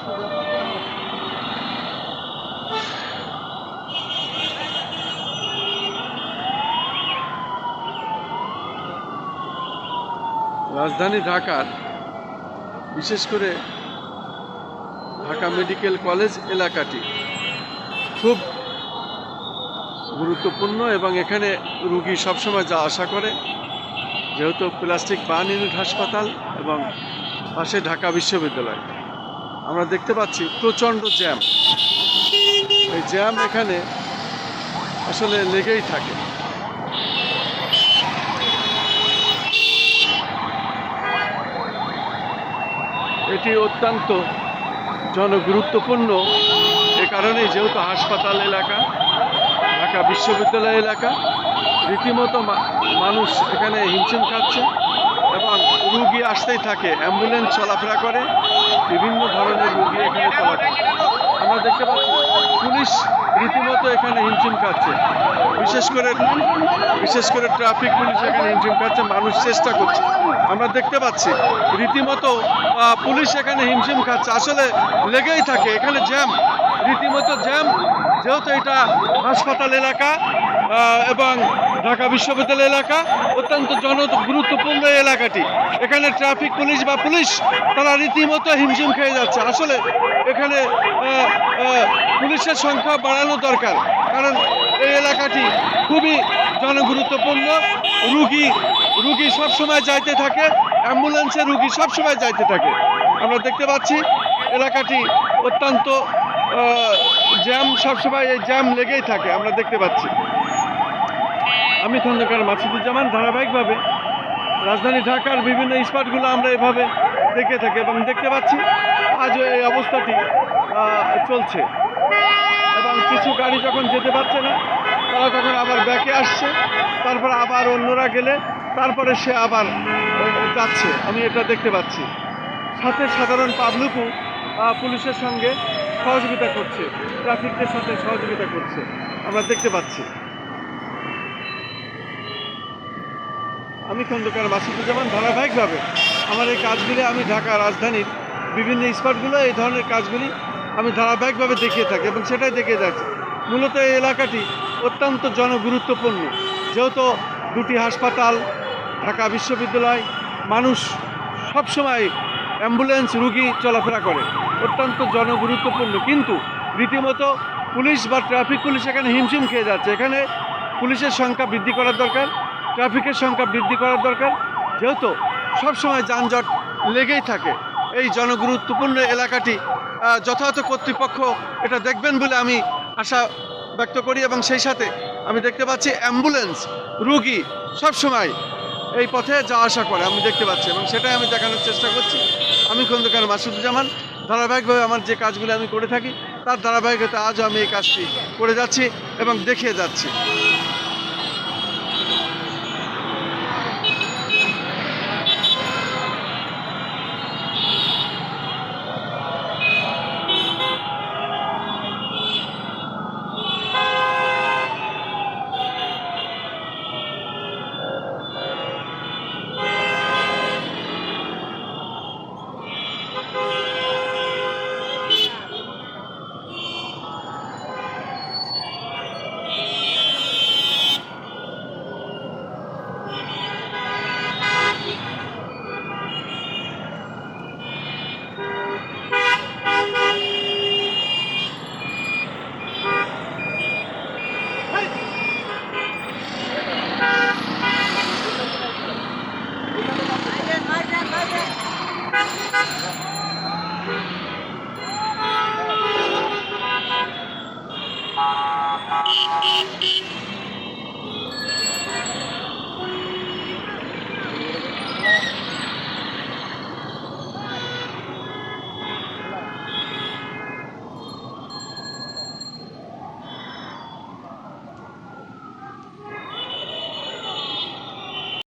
রাজধানী ঢাকার বিশেষ করে ঢাকা মেডিকেল কলেজ এলাকাটি খুব গুরুত্বপূর্ণ এবং এখানে রুগী সবসময় যা আশা করে, যেহেতু প্লাস্টিক বার্ন ইউনিট হাসপাতাল এবং পাশে ঢাকা বিশ্ববিদ্যালয়। আমরা দেখতে পাচ্ছি প্রচণ্ড জ্যাম। এই জ্যাম এখানে আসলে লেগেই থাকে। এটি অত্যন্ত জনগুরুত্বপূর্ণ এ কারণেই, যেহেতু হাসপাতাল এলাকা, ঢাকা বিশ্ববিদ্যালয় এলাকা, রীতিমতো মানুষ এখানে হিমশিম খাচ্ছে এবং রুগী আসতেই থাকে। অ্যাম্বুলেন্স চলাফেরা করে, বিভিন্ন ধরনের রুগী এখানে চলাফেরা। আমরা দেখতে পাচ্ছি পুলিশ রীতিমতো এখানে হিমশিম খাচ্ছে, বিশেষ করে ট্রাফিক পুলিশ এখানে হিমশিম খাচ্ছে। মানুষ চেষ্টা করছে, আমরা দেখতে পাচ্ছি রীতিমতো পুলিশ এখানে হিমশিম খাচ্ছে। আসলে লেগেই থাকে এখানে জ্যাম, রীতিমতো জ্যাম। যেহেতু এটা হাসপাতাল এলাকা এবং ঢাকা বিশ্ববিদ্যালয় এলাকা, অত্যন্ত গুরুত্বপূর্ণ এলাকাটি। এখানে ট্রাফিক পুলিশ বা পুলিশ তারা রীতিমতো হিমশিম খেয়ে যাচ্ছে। আসলে এখানে পুলিশের সংখ্যা বাড়ানো দরকার, কারণ এই এলাকাটি খুবই জনগুরুত্বপূর্ণ। রুগী সবসময় যাইতে থাকে, অ্যাম্বুলেন্সে রুগী সবসময় যাইতে থাকে। আমরা দেখতে পাচ্ছি এলাকাটি অত্যন্ত জ্যাম, সবসময় এই জ্যাম লেগেই থাকে। আমরা দেখতে পাচ্ছি। আমি খন্দকার মাসুদুজ্জামান। ধারাবাহিকভাবে রাজধানী ঢাকার বিভিন্ন স্পটগুলো আমরা এভাবে দেখে থাকি এবং দেখতে পাচ্ছি আজও এই অবস্থাটি চলছে। এবং কিছু গাড়ি যখন যেতে পারছে না, তারা তখন আবার ব্যাকে আসছে, তারপর আবার অন্যরা গেলে তারপরে সে আবার যাচ্ছে। আমি এটা দেখতে পাচ্ছি। সাথে সাধারণ পাবলিকও পুলিশের সঙ্গে সহযোগিতা করছে, ট্রাফিকের সাথে সহযোগিতা করছে, আমরা দেখতে পাচ্ছি। আমি খন্দকার মাসুদুজ্জামান। ধারাবাহিকভাবে আমার এই কাজগুলি আমি ঢাকা রাজধানীর বিভিন্ন স্পটগুলো, এই ধরনের কাজগুলি আমি ধারাবাহিকভাবে দেখিয়ে থাকি এবং সেটাই দেখিয়ে যাচ্ছি। মূলত এই এলাকাটি অত্যন্ত জনগুরুত্বপূর্ণ, যেহেতু দুটি হাসপাতাল, ঢাকা বিশ্ববিদ্যালয়, মানুষ সবসময় অ্যাম্বুলেন্স রুগী চলাফেরা করে, অত্যন্ত জনগুরুত্বপূর্ণ। কিন্তু রীতিমতো পুলিশ বা ট্রাফিক পুলিশ এখানে হিমশিম খেয়ে যাচ্ছে। এখানে পুলিশের সংখ্যা বৃদ্ধি করার দরকার, ট্রাফিকের সংখ্যা বৃদ্ধি করার দরকার, যেহেতু সবসময় যানজট লেগেই থাকে। এই জনগুরুত্বপূর্ণ এলাকাটি যথাযথ কর্তৃপক্ষ এটা দেখবেন বলে আমি আশা ব্যক্ত করি এবং সেই সাথে আমি দেখতে পাচ্ছি অ্যাম্বুলেন্স রুগী সবসময় এই পথে যাওয়া আসা করে, আমি দেখতে পাচ্ছি এবং সেটাই আমি দেখানোর চেষ্টা করছি। আমি খন্দকার মাসুদুজ্জামান। ধারাবাহিকভাবে আমার যে কাজগুলো আমি করে থাকি তার ধারাবাহিকতা আজও আমি এই কাজটি করে যাচ্ছি এবং দেখিয়ে যাচ্ছি।